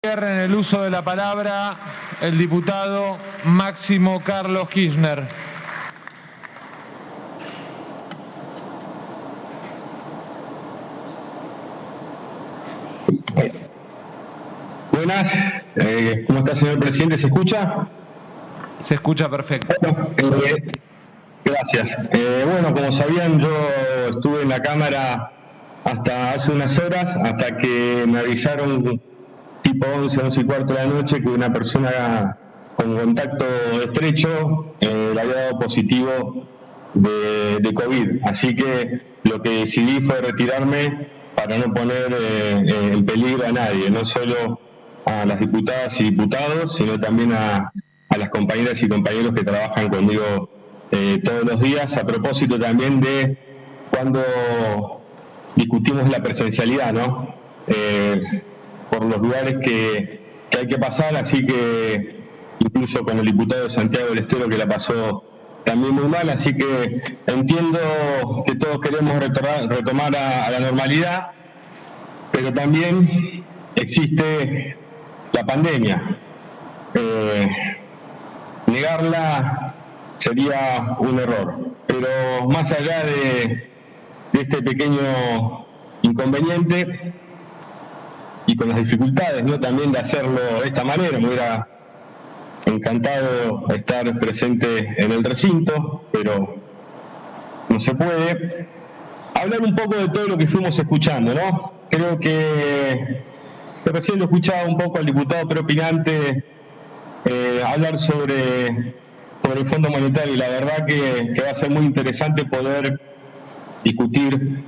En el uso de la palabra, el diputado Máximo Carlos Kirchner. Buenas, ¿cómo está, señor presidente? ¿Se escucha? Se escucha perfecto. Bueno, gracias. Bueno, como sabían, yo estuve en la Cámara hasta hace unas horas, hasta que me avisaron tipo 11, 11 y cuarto de la noche que una persona con contacto estrecho le había dado positivo de COVID. Así que lo que decidí fue retirarme para no poner en peligro a nadie, no solo a las diputadas y diputados, sino también a las compañeras y compañeros que trabajan conmigo todos los días, a propósito también de cuando discutimos la presencialidad, ¿no? Por los lugares que hay que pasar, así que incluso con el diputado de Santiago del Estero, que la pasó también muy mal, así que entiendo que todos queremos retomar a la normalidad, pero también existe la pandemia. Negarla sería un error, pero más allá de este pequeño inconveniente y con las dificultades, ¿no?, también de hacerlo de esta manera, me hubiera encantado estar presente en el recinto, pero no se puede. Hablar un poco de todo lo que fuimos escuchando, ¿no? Creo que recién lo escuchaba un poco al diputado preopinante hablar sobre el Fondo Monetario, y la verdad que va a ser muy interesante poder discutir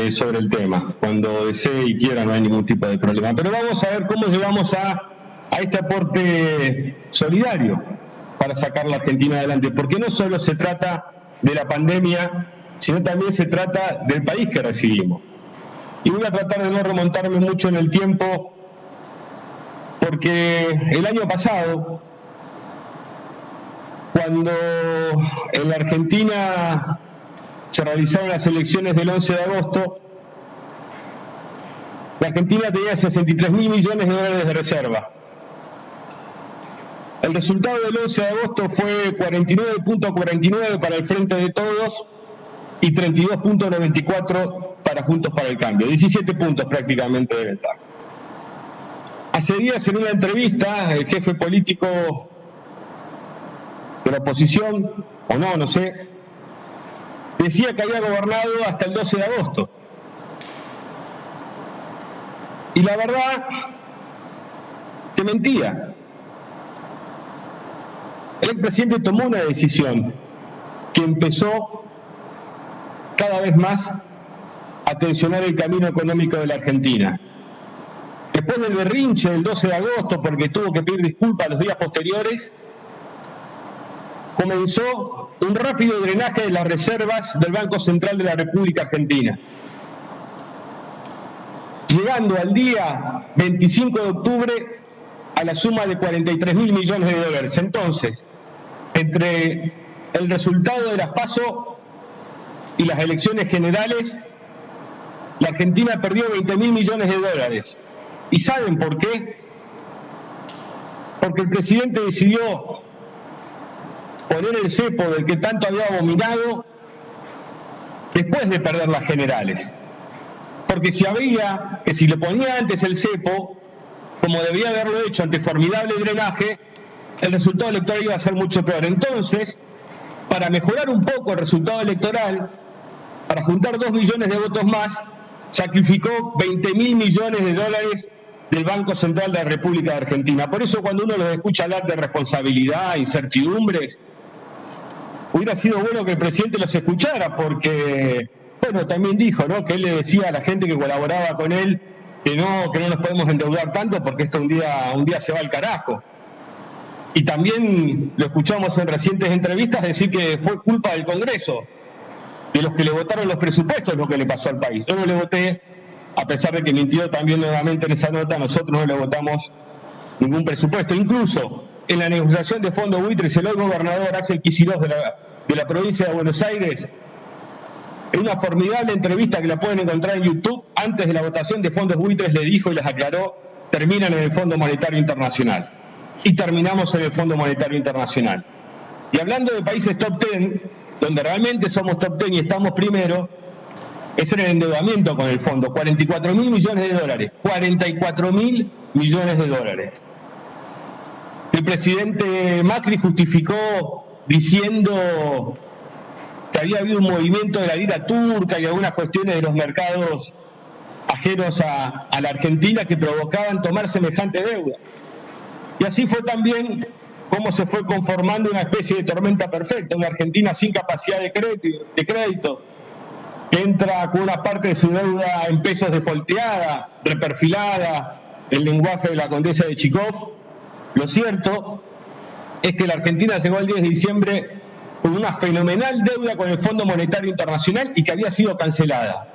sobre el tema. Cuando desee y quiera no hay ningún tipo de problema. Pero vamos a ver cómo llegamos a este aporte solidario para sacar la Argentina adelante, porque no solo se trata de la pandemia, sino también se trata del país que recibimos. Y voy a tratar de no remontarme mucho en el tiempo, porque el año pasado, cuando en la Argentina se realizaron las elecciones del 11 de agosto, la Argentina tenía 63.000 millones de dólares de reserva. El resultado del 11 de agosto fue 49.49 para el Frente de Todos y 32.94 para Juntos para el Cambio, 17 puntos prácticamente de ventaja. Hace días, en una entrevista, el jefe político de la oposición, o no sé, decía que había gobernado hasta el 12 de agosto. Y la verdad que mentía. El expresidente tomó una decisión que empezó cada vez más a tensionar el camino económico de la Argentina. Después del berrinche del 12 de agosto, porque tuvo que pedir disculpas los días posteriores, comenzó un rápido drenaje de las reservas del Banco Central de la República Argentina, llegando al día 25 de octubre a la suma de 43.000 millones de dólares. Entonces, entre el resultado de las PASO y las elecciones generales, la Argentina perdió 20.000 millones de dólares. ¿Y saben por qué? Porque el presidente decidió poner el cepo del que tanto había abominado después de perder las generales. Porque si le ponía antes el cepo, como debía haberlo hecho ante formidable drenaje, el resultado electoral iba a ser mucho peor. Entonces, para mejorar un poco el resultado electoral, para juntar 2 millones de votos más, sacrificó 20.000 millones de dólares del Banco Central de la República de Argentina. Por eso, cuando uno los escucha hablar de responsabilidad, incertidumbres, hubiera sido bueno que el presidente los escuchara, porque, bueno, también dijo, ¿no?, que él le decía a la gente que colaboraba con él que no nos podemos endeudar tanto porque esto un día se va al carajo. Y también lo escuchamos en recientes entrevistas decir que fue culpa del Congreso, de los que le votaron los presupuestos, lo que le pasó al país. Yo no le voté, a pesar de que mintió también nuevamente en esa nota, nosotros no le votamos ningún presupuesto. Incluso en la negociación de fondos buitres, el hoy gobernador Axel Kicillof de la provincia de Buenos Aires, en una formidable entrevista que la pueden encontrar en YouTube, antes de la votación de fondos buitres, le dijo y les aclaró terminan en el Fondo Monetario Internacional. Y terminamos en el Fondo Monetario Internacional. Y hablando de países top 10, donde realmente somos top 10 y estamos primero, es en el endeudamiento con el fondo, 44.000 millones de dólares. 44.000 millones de dólares. El presidente Macri justificó diciendo que había habido un movimiento de la lira turca y algunas cuestiones de los mercados ajenos a la Argentina que provocaban tomar semejante deuda. Y así fue también como se fue conformando una especie de tormenta perfecta, una Argentina sin capacidad de crédito, que entra con una parte de su deuda en pesos defolteada, reperfilada, el lenguaje de la condesa de Chicov. Lo cierto es que la Argentina llegó el 10 de diciembre con una fenomenal deuda con el Fondo Monetario Internacional y que había sido cancelada.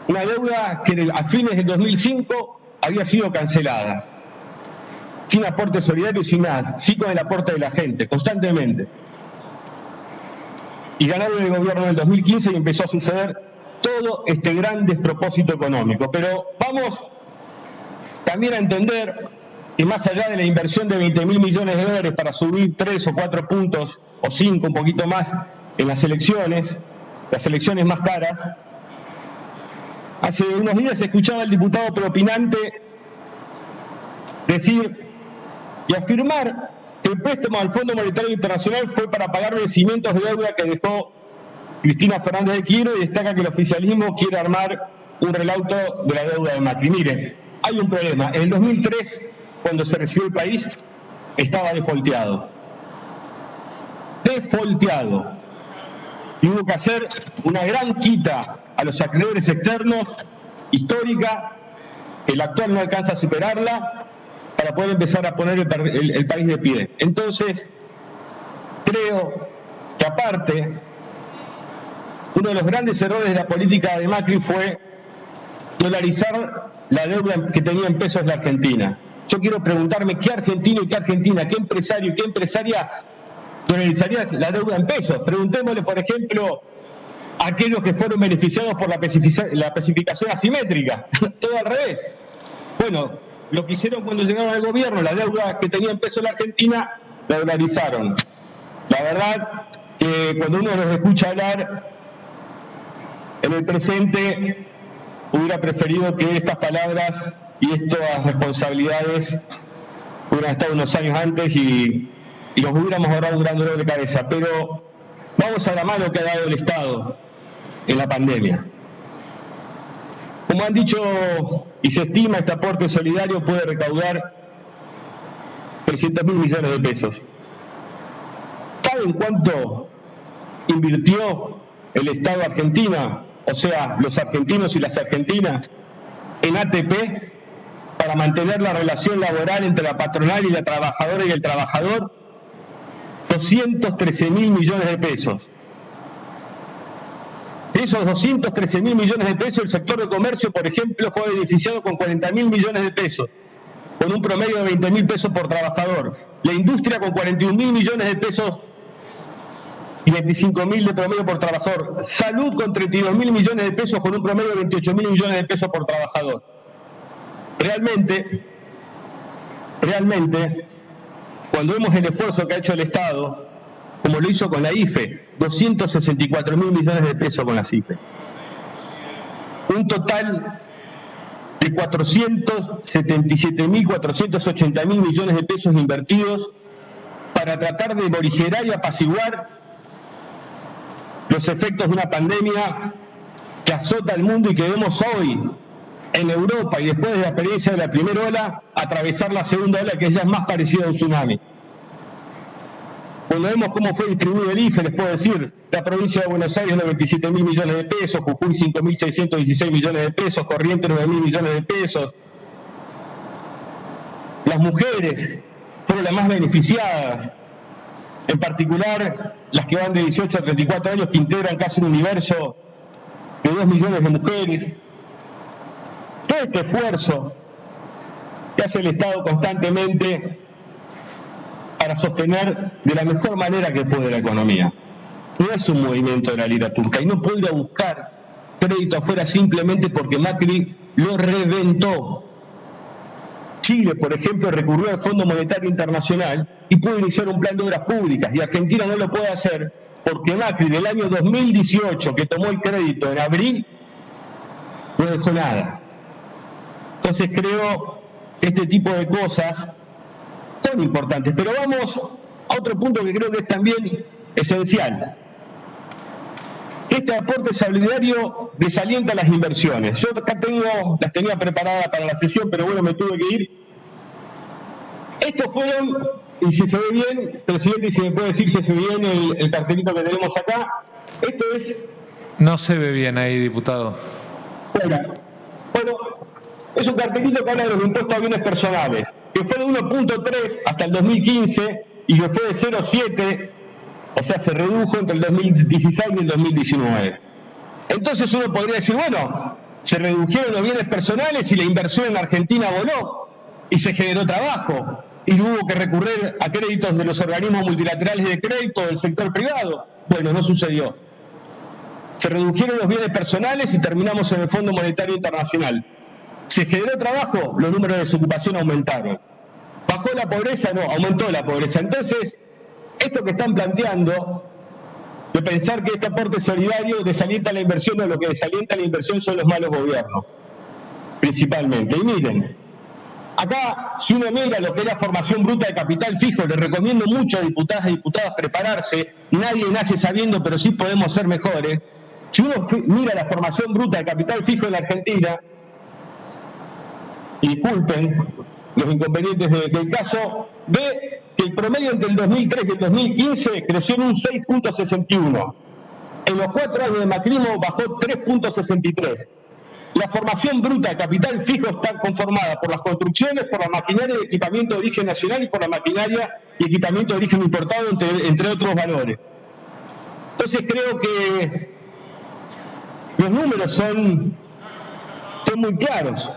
Una deuda que a fines del 2005 había sido cancelada. Sin aporte solidario y sin nada, sí con el aporte de la gente, constantemente. Y ganaron el gobierno en el 2015 y empezó a suceder todo este gran despropósito económico. Pero vamos también a entender que más allá de la inversión de 20.000 millones de dólares para subir 3 o 4 puntos, o 5, un poquito más, en las elecciones más caras, hace unos días escuchaba al diputado preopinante decir y afirmar que el préstamo al Fondo Monetario Internacional fue para pagar vencimientos de deuda que dejó Cristina Fernández de Kirchner y destaca que el oficialismo quiere armar un relaudo de la deuda de Macri. Miren, hay un problema. En el 2003, cuando se recibió el país, estaba defolteado. Y hubo que hacer una gran quita a los acreedores externos, histórica, que el actual no alcanza a superarla, para poder empezar a poner el país de pie. Entonces, creo que aparte, uno de los grandes errores de la política de Macri fue dolarizar la deuda que tenía en pesos la Argentina. Yo quiero preguntarme qué argentino y qué argentina, qué empresario y qué empresaria dolarizaría la deuda en pesos. Preguntémosle, por ejemplo, a aquellos que fueron beneficiados por la especificación asimétrica. Todo al revés. Bueno, lo que hicieron cuando llegaron al gobierno, la deuda que tenía en pesos la Argentina, la dolarizaron. La verdad que cuando uno los escucha hablar en el presente, hubiera preferido que estas palabras y estas responsabilidades hubieran estado unos años antes y nos hubiéramos ahorrado un gran dolor de cabeza. Pero vamos a la mano que ha dado el Estado en la pandemia. Como han dicho y se estima, este aporte solidario puede recaudar 300.000 millones de pesos. ¿Saben cuánto invirtió el Estado argentino, o sea, los argentinos y las argentinas, en ATP para mantener la relación laboral entre la patronal y la trabajadora y el trabajador? 213.000 millones de pesos. De esos 213.000 millones de pesos, el sector de comercio, por ejemplo, fue beneficiado con 40.000 millones de pesos, con un promedio de 20.000 pesos por trabajador. La industria con 41.000 millones de pesos y 25.000 de promedio por trabajador. Salud con 32.000 millones de pesos, con un promedio de 28.000 millones de pesos por trabajador. Realmente, cuando vemos el esfuerzo que ha hecho el Estado, como lo hizo con la IFE, 264.000 millones de pesos con la IFE. Un total de 477.480.000 millones de pesos invertidos para tratar de morigerar y apaciguar los efectos de una pandemia que azota al mundo y que vemos hoy en Europa y después de la experiencia de la primera ola, atravesar la segunda ola que ya es más parecida a un tsunami. Cuando vemos cómo fue distribuido el IFE, les puedo decir, la provincia de Buenos Aires 97.000 millones de pesos, Jujuy 5.616 millones de pesos, Corrientes 9.000 millones de pesos. Las mujeres fueron las más beneficiadas, en particular las que van de 18 a 34 años, que integran casi un universo de 2 millones de mujeres. Todo este esfuerzo que hace el Estado constantemente para sostener de la mejor manera que puede la economía. No es un movimiento de la lira turca y no puede ir a buscar crédito afuera simplemente porque Macri lo reventó. Chile, por ejemplo, recurrió al Fondo Monetario Internacional y pudo iniciar un plan de obras públicas, y Argentina no lo puede hacer porque Macri del año 2018, que tomó el crédito en abril, no dejó nada. Entonces creo que este tipo de cosas son importantes, pero vamos a otro punto que creo que es también esencial. Este aporte solidario desalienta las inversiones. Yo acá las tenía preparadas para la sesión, pero bueno, me tuve que ir. Estos fueron, y si se ve bien, presidente, y si me puede decir si se ve bien el cartelito que tenemos acá, esto es... No se ve bien ahí, diputado. Bueno, es un cartelito que habla de los impuestos a bienes personales, que fue de 1.3 hasta el 2015 y que fue de 0.7, o sea, se redujo entre el 2016 y el 2019. Entonces uno podría decir, bueno, se redujeron los bienes personales y la inversión en Argentina voló y se generó trabajo y hubo que recurrir a créditos de los organismos multilaterales de crédito del sector privado. Bueno, no sucedió. Se redujeron los bienes personales y terminamos en el Fondo Monetario Internacional. ¿Se generó trabajo? Los números de desocupación aumentaron. ¿Bajó la pobreza? No, aumentó la pobreza. Entonces, esto que están planteando, de pensar que este aporte solidario desalienta la inversión, no, lo que desalienta la inversión son los malos gobiernos, principalmente. Y miren, acá, si uno mira lo que es la formación bruta de capital fijo, les recomiendo mucho a diputadas y diputados prepararse, nadie nace sabiendo, pero sí podemos ser mejores. Si uno mira la formación bruta de capital fijo en la Argentina, y disculpen los inconvenientes del caso, ve que el promedio entre el 2003 y el 2015 creció en un 6.61. En los 4 años de macrismo bajó 3.63. La formación bruta de capital fijo está conformada por las construcciones, por la maquinaria de equipamiento de origen nacional y por la maquinaria y equipamiento de origen importado, entre otros valores. Entonces creo que los números son muy claros,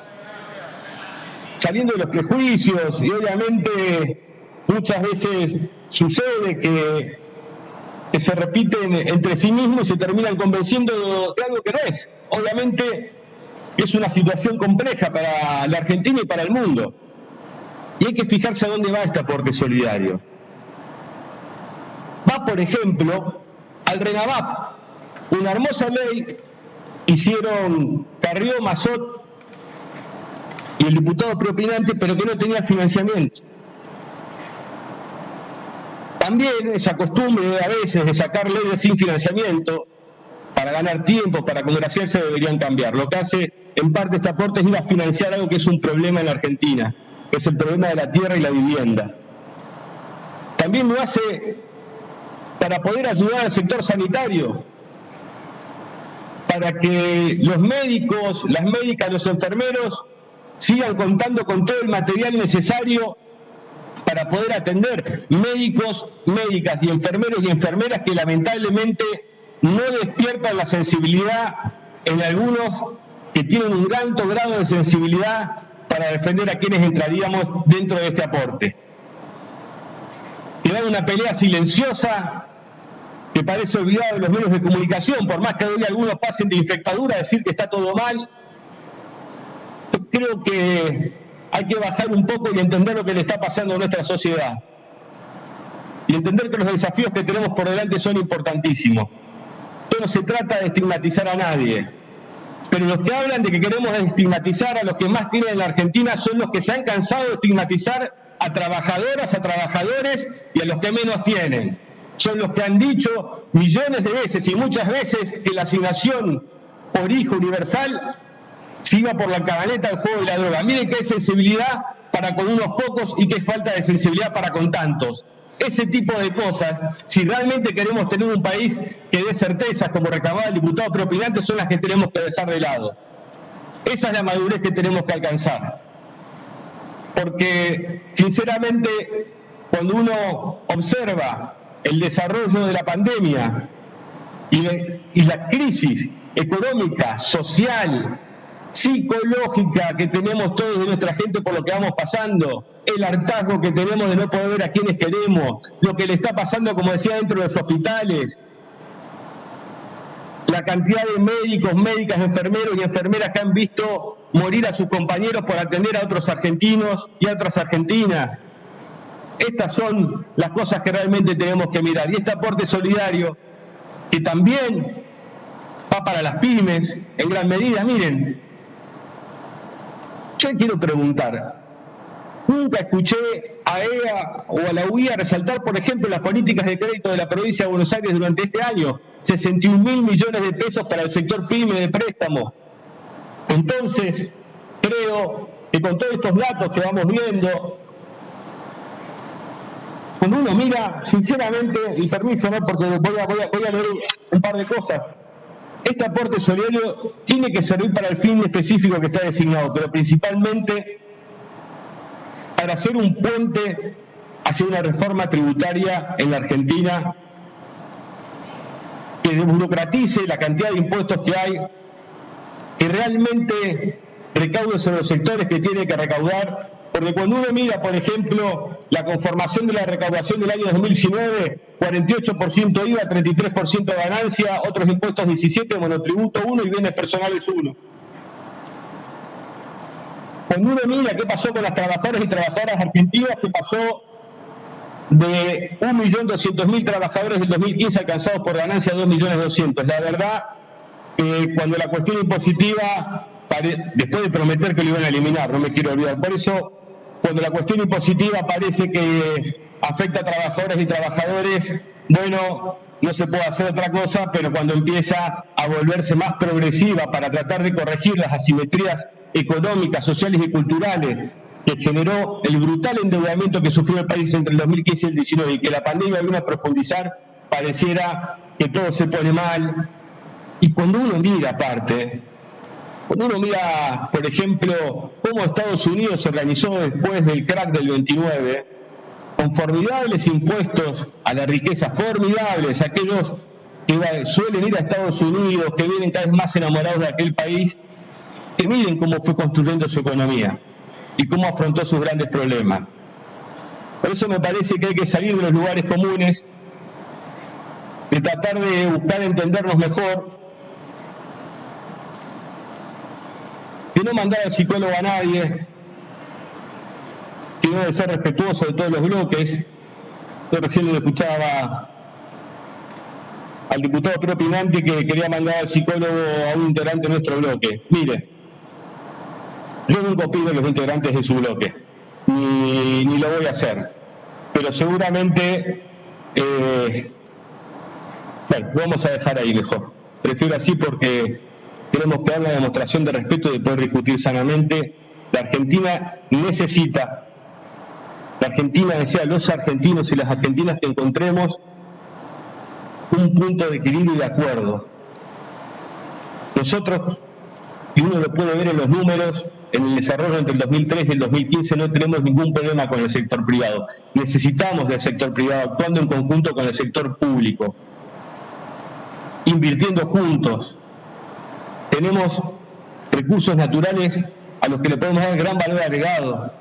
saliendo de los prejuicios, y obviamente muchas veces sucede que se repiten entre sí mismos y se terminan convenciendo de algo que no es. Obviamente es una situación compleja para la Argentina y para el mundo, y hay que fijarse a dónde va este aporte solidario. Va, por ejemplo, al RENAVAP, una hermosa ley, hicieron Carrió, Mazot y el diputado preopinante, pero que no tenía financiamiento. También esa costumbre a veces de sacar leyes sin financiamiento para ganar tiempo, para congraciarse, deberían cambiar. Lo que hace en parte este aporte es ir a financiar algo que es un problema en la Argentina, que es el problema de la tierra y la vivienda. También lo hace para poder ayudar al sector sanitario, para que los médicos, las médicas, los enfermeros sigan contando con todo el material necesario para poder atender médicos, médicas y enfermeras que lamentablemente no despiertan la sensibilidad en algunos que tienen un alto grado de sensibilidad para defender a quienes entraríamos dentro de este aporte. Queda una pelea silenciosa que parece olvidada de los medios de comunicación, por más que hoy algunos pasen de infectadura a decir que está todo mal. Yo creo que hay que bajar un poco y entender lo que le está pasando a nuestra sociedad. Y entender que los desafíos que tenemos por delante son importantísimos. Esto no se trata de estigmatizar a nadie, pero los que hablan de que queremos estigmatizar a los que más tienen en la Argentina son los que se han cansado de estigmatizar a trabajadoras, a trabajadores y a los que menos tienen. Son los que han dicho millones de veces y muchas veces que la asignación por hijo universal se iba por la camioneta al juego de la droga. Miren que hay sensibilidad para con unos pocos y que falta de sensibilidad para con tantos. Ese tipo de cosas, si realmente queremos tener un país que dé certezas, como reclamaba el diputado preopinante, son las que tenemos que dejar de lado. Esa es la madurez que tenemos que alcanzar. Porque, sinceramente, cuando uno observa el desarrollo de la pandemia y la crisis económica, social, psicológica que tenemos todos de nuestra gente por lo que vamos pasando, el hartazgo que tenemos de no poder ver a quienes queremos, lo que le está pasando, como decía, dentro de los hospitales, la cantidad de médicos, médicas, enfermeros y enfermeras que han visto morir a sus compañeros por atender a otros argentinos y a otras argentinas. Estas son las cosas que realmente tenemos que mirar. Y este aporte solidario, que también va para las pymes, en gran medida. Miren, yo quiero preguntar, nunca escuché a EA o a la UIA resaltar, por ejemplo, las políticas de crédito de la provincia de Buenos Aires durante este año, 61.000 millones de pesos para el sector pyme de préstamo. Entonces, creo que con todos estos datos que vamos viendo, cuando uno mira, sinceramente, y permiso, ¿no?, porque voy a leer un par de cosas, este aporte solidario tiene que servir para el fin específico que está designado, pero principalmente para hacer un puente hacia una reforma tributaria en la Argentina que desburocratice la cantidad de impuestos que hay, que realmente recaude sobre los sectores que tiene que recaudar, porque cuando uno mira, por ejemplo, la conformación de la recaudación del año 2019, 48% IVA, 33% ganancia, otros impuestos 17%, monotributo 1% y bienes personales 1%. Cuando uno mira qué pasó con las trabajadoras y trabajadoras argentinas, que pasó de 1.200.000 trabajadores del 2015 alcanzados por ganancia a 2.200.000. La verdad, cuando la cuestión impositiva, después de prometer que lo iban a eliminar, no me quiero olvidar, por eso, cuando la cuestión impositiva parece que afecta a trabajadoras y trabajadores, bueno, no se puede hacer otra cosa, pero cuando empieza a volverse más progresiva para tratar de corregir las asimetrías económicas, sociales y culturales que generó el brutal endeudamiento que sufrió el país entre el 2015 y el 2019 y que la pandemia vino a profundizar, pareciera que todo se pone mal. Y cuando uno mira aparte, cuando uno mira, por ejemplo, cómo Estados Unidos se organizó después del crack del 29, con formidables impuestos a la riqueza, formidables, aquellos que suelen ir a Estados Unidos, que vienen cada vez más enamorados de aquel país, que miren cómo fue construyendo su economía y cómo afrontó sus grandes problemas. Por eso me parece que hay que salir de los lugares comunes, de tratar de buscar entendernos mejor, de no mandar al psicólogo a nadie, sino de ser respetuoso de todos los bloques. Yo recién le escuchaba al diputado propinante que quería mandar al psicólogo a un integrante de nuestro bloque. Mire, yo nunca opino de los integrantes de su bloque, ni lo voy a hacer, pero seguramente, bueno, vamos a dejar ahí mejor. Prefiero así porque tenemos que dar una demostración de respeto y de poder discutir sanamente. La Argentina necesita, desea los argentinos y las argentinas que encontremos un punto de equilibrio y de acuerdo. Nosotros, y uno lo puede ver en los números, en el desarrollo entre el 2003 y el 2015 no tenemos ningún problema con el sector privado. Necesitamos del sector privado actuando en conjunto con el sector público, invirtiendo juntos. Tenemos recursos naturales a los que le podemos dar gran valor agregado.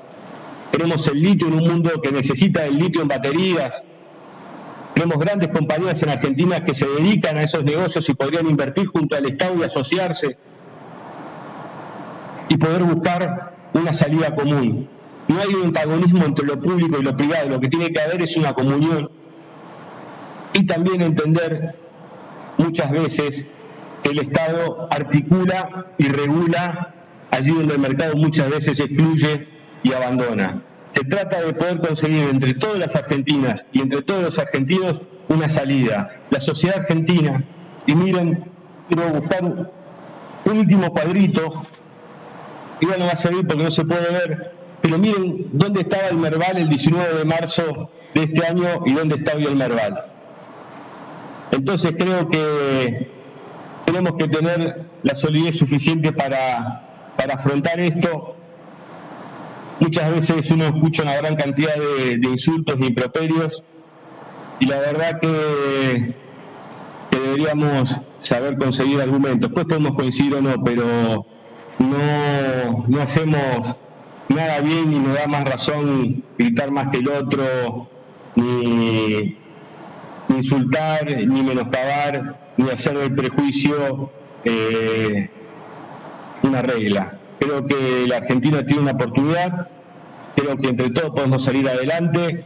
Tenemos el litio en un mundo que necesita el litio en baterías. Tenemos grandes compañías en Argentina que se dedican a esos negocios y podrían invertir junto al Estado y asociarse y poder buscar una salida común. No hay un antagonismo entre lo público y lo privado, lo que tiene que haber es una comunión. Y también entender muchas veces que el Estado articula y regula allí donde el mercado muchas veces excluye y abandona. Se trata de poder conseguir entre todas las argentinas y entre todos los argentinos una salida. La sociedad argentina, y miren, quiero buscar un último cuadrito, igual no va a servir porque no se puede ver, pero miren dónde estaba el Merval el 19 de marzo de este año y dónde está hoy el Merval. Entonces creo que tenemos que tener la solidez suficiente para afrontar esto. Muchas veces uno escucha una gran cantidad de insultos e improperios y la verdad que deberíamos saber conseguir argumentos. Después podemos coincidir o no, pero no hacemos nada bien y nos da más razón gritar más que el otro, ni insultar, ni menoscabar, ni hacer del prejuicio una regla. Creo que la Argentina tiene una oportunidad, creo que entre todos podemos salir adelante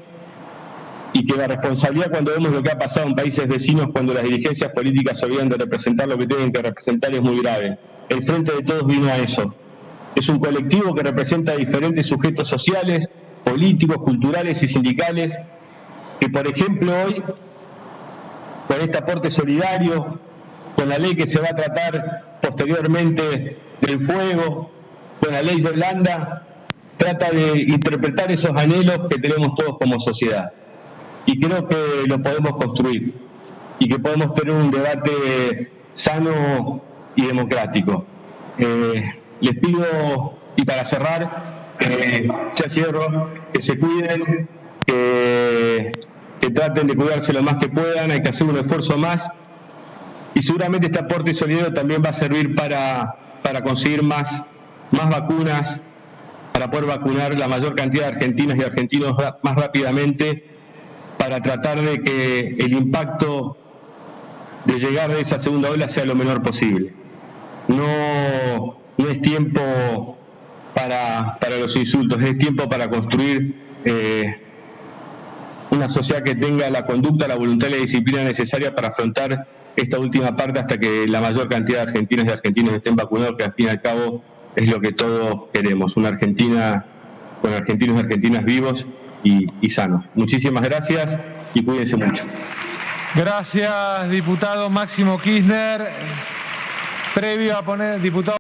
y que la responsabilidad, cuando vemos lo que ha pasado en países vecinos, cuando las dirigencias políticas se olvidan de representar lo que tienen que representar, es muy grave. El Frente de Todos vino a eso. Es un colectivo que representa a diferentes sujetos sociales, políticos, culturales y sindicales, que por ejemplo hoy, con este aporte solidario, con la ley que se va a tratar posteriormente del fuego, con la ley Yolanda, trata de interpretar esos anhelos que tenemos todos como sociedad. Y creo que lo podemos construir y que podemos tener un debate sano y democrático. Les pido, y para cerrar, ya cierro, que se cuiden, que traten de cuidarse lo más que puedan, hay que hacer un esfuerzo más, y seguramente este aporte solidario también va a servir para conseguir más vacunas, para poder vacunar la mayor cantidad de argentinas y argentinos más rápidamente, para tratar de que el impacto de llegar de esa segunda ola sea lo menor posible. No es tiempo para los insultos, es tiempo para construir una sociedad que tenga la conducta, la voluntad y la disciplina necesaria para afrontar esta última parte hasta que la mayor cantidad de argentinas y argentinos estén vacunados, que al fin y al cabo es lo que todos queremos, una Argentina con argentinos y argentinas vivos y sanos. Muchísimas gracias y cuídense mucho. Gracias, diputado Máximo Kirchner. Previo a poner, diputado